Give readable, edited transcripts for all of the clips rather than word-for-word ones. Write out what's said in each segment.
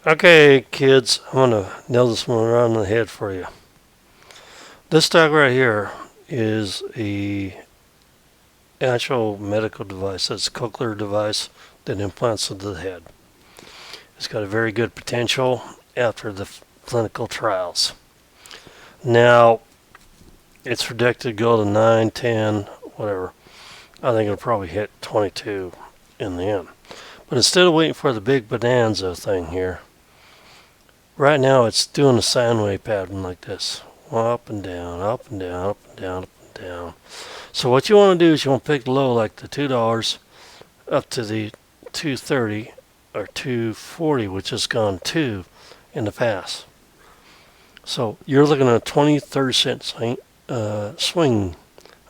Okay, kids, I'm going to nail this one around the head for you. This stock right here is a actual medical device. It's a cochlear device that implants into the head. It's got a very good potential after the clinical trials. Now, it's predicted to go to 9, 10, whatever. I think it'll probably hit 22 in the end. But instead of waiting for the big bonanza thing here, right now it's doing a sine wave pattern like this. Up and down, up and down, up and down, up and down. So what you want to do is you want to pick the low like the $2 up to the 230 or 240, which has gone 2 in the past. So you're looking at a 20, 30 cent swing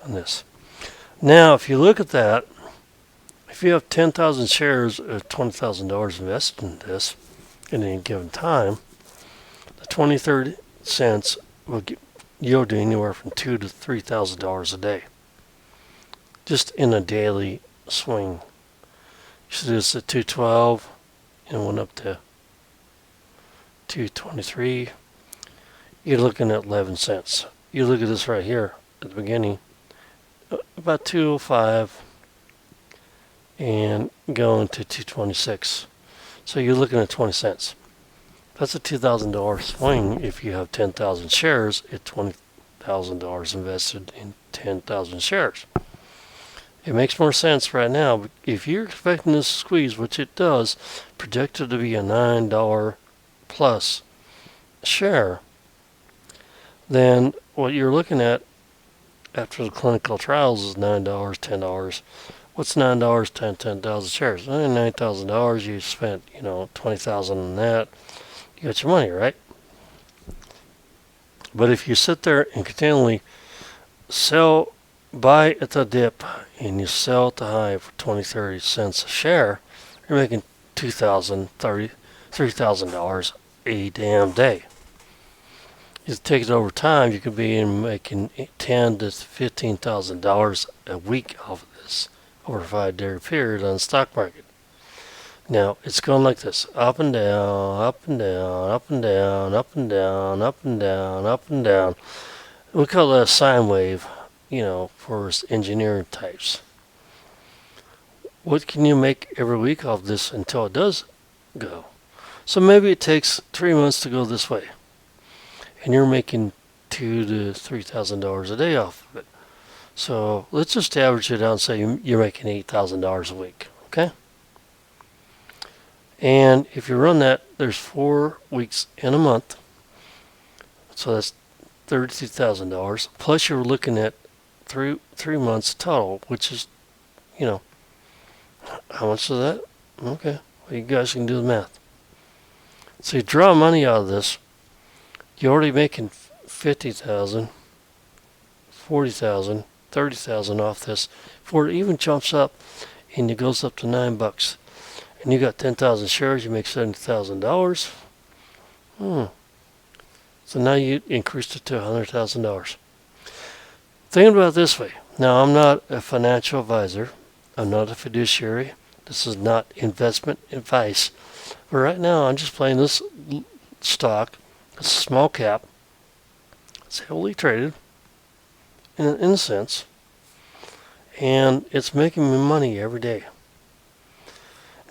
on this. Now, if you look at that, if you have 10,000 shares of $20,000 invested in this at any given time, the 20, 30 cents will yield you anywhere from $2,000 to $3,000 a day, just in a daily swing. You should do this at 212 and went up to 223. You're looking at 11 cents. You look at this right here at the beginning, about 205 and going to 226. So you're looking at 20 cents. That's a $2,000 swing if you have 10,000 shares at $20,000 invested in 10,000 shares. It makes more sense right now. If you're expecting this squeeze, which it does, projected to be a $9 plus share, then what you're looking at after the clinical trials is $9, $10. What's $9 times 10,000 shares? $9,000. You spent, $20,000 on that. You got your money, right? But if you sit there and continually buy at the dip and you sell at the high for 20, 30 cents a share, you're making $2,000, $3,000 a damn day. You take it over time, you could be making $10,000 to $15,000 a week off of this over a 5-day period on the stock market. Now, it's going like this, up and down, up and down, up and down, up and down, up and down, up and down. We call that a sine wave, for engineering types. What can you make every week off this until it does go? So maybe it takes 3 months to go this way, and you're making $2,000 to $3,000 a day off of it. So let's just average it out and say you're making $8,000 a week, okay? And if you run that, there's 4 weeks in a month, so that's $32,000. Plus you're looking at three months total, which is, how much is that? Okay, well, you guys can do the math. So you draw money out of this. You're already making $50,000, $40,000, $30,000 off this before it even jumps up and it goes up to $9. And you got 10,000 shares, you make $70,000. So now you increased it to $100,000. Think about it this way. Now, I'm not a financial advisor. I'm not a fiduciary. This is not investment advice. But right now, I'm just playing this stock. It's a small cap. It's heavily traded, in a sense. And it's making me money every day.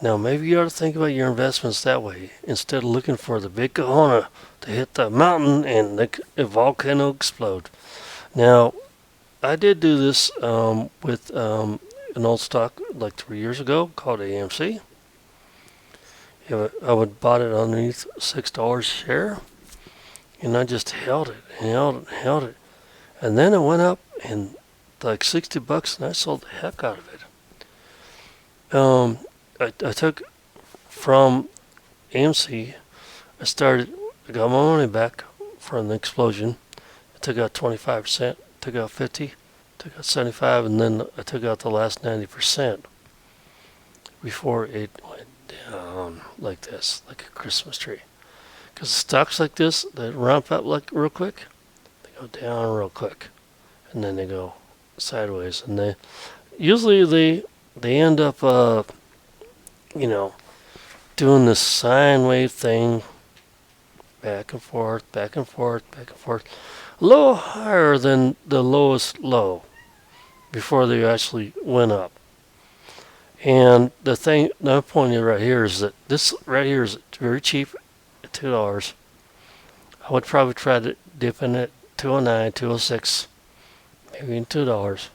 Now, maybe you ought to think about your investments that way instead of looking for the big kahuna to hit the mountain and the volcano explode. Now, I did do this with an old stock like 3 years ago called AMC. I would bought it underneath $6 a share, and I just held it and held it and held it. And then it went up and like $60, and I sold the heck out of it. I took from AMC, I got my money back from the explosion. I took out 25%, took out 50, took out 75, and then I took out the last 90% before it went down like this, like a Christmas tree. Because stocks like this that ramp up like real quick, they go down real quick, and then they go sideways, and they end up doing this sine wave thing, back and forth, back and forth, back and forth, a little higher than the lowest low before they actually went up. And the point right here is that this right here is very cheap at $2. I would probably try to dip in at 209, 206, maybe even $2.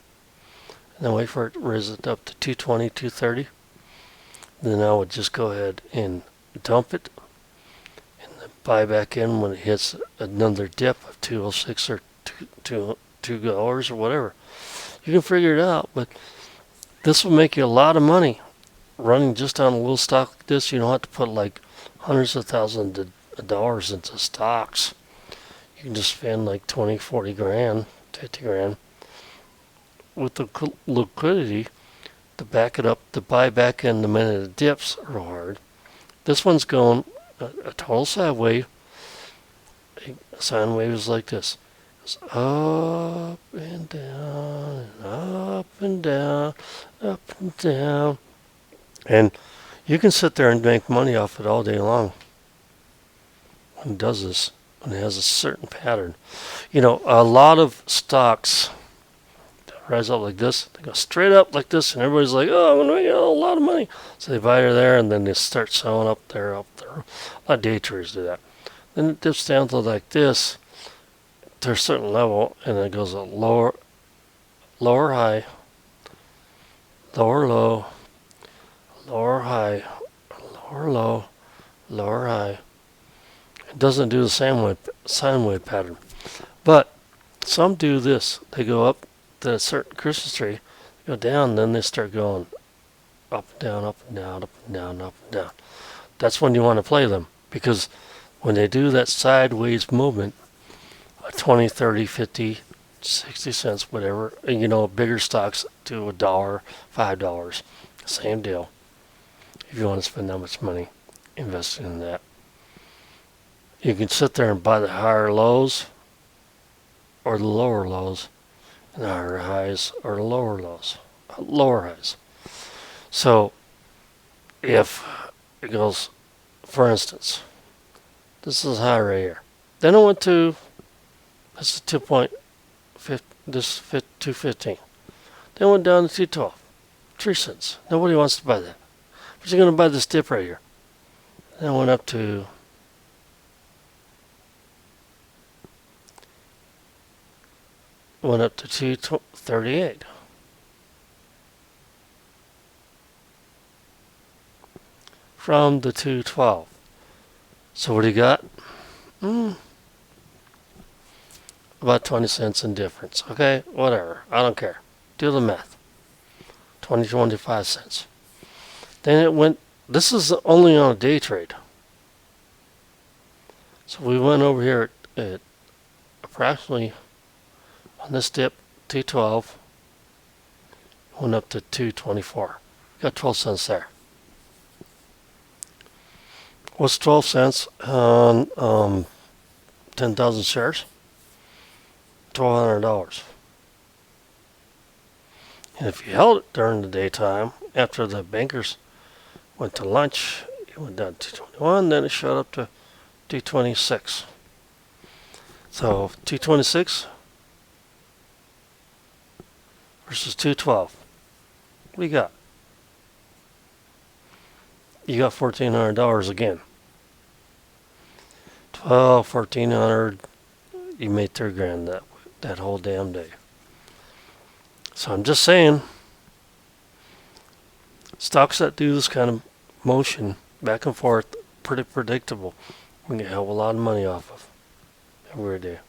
And then wait for it to raise it up to 220, 230. Then I would just go ahead and dump it and then buy back in when it hits another dip of 206 or $2 or whatever. You can figure it out, but this will make you a lot of money running just on a little stock like this. You don't have to put like hundreds of thousands of dollars into stocks. You can just spend like 20, 40 grand, 50 grand with the liquidity to back it up, to buy back in the minute it dips real hard. This one's going a total side wave. A sine wave is like this. It's up and down and up and down, up and down. And you can sit there and make money off it all day long when it does this, when it has a certain pattern. You know, a lot of stocks rise up like this, they go straight up like this, and everybody's like, oh, I'm going to make a lot of money. So they buy it there, and then they start selling up there, up there. A lot of day traders do that. Then it dips down to like this, to a certain level, and it goes a lower high, lower low, lower high, lower low, lower high. It doesn't do the sine wave pattern. But some do this. They go up to a certain Christmas tree, go down, then they start going up and down, up and down, up and down, up and down. That's when you want to play them, because when they do that sideways movement, 20, 30, 50, 60 cents, whatever, and you know, bigger stocks do $1, $5, same deal. If you want to spend that much money investing in that, you can sit there and buy the higher lows or the lower lows, and the higher highs or the lower lows, lower highs. So if it goes, for instance, this is high right here. Then it went to, this is 2.5, this 215. Then it went down to 212, 3 cents. Nobody wants to buy that. But you're going to buy this dip right here. Then it went up to went up to 238. From the 212. So what do you got? About 20 cents in difference. Okay, whatever. I don't care. Do the math. 20, 25 cents. Then it went, this is only on a day trade. So we went over here at approximately, on this dip, 212, went up to 224. Got 12 cents there. What's 12 cents on 10,000 shares? $1,200. And if you held it during the daytime, after the bankers went to lunch, it went down to 221, then it shot up to 226. So 226 versus 212. What do you got? You got $1,400 again. 12, 1,400. You made $3,000 that whole damn day. So I'm just saying, stocks that do this kind of motion back and forth, pretty predictable. We can get a hell of a lot of money off of every day.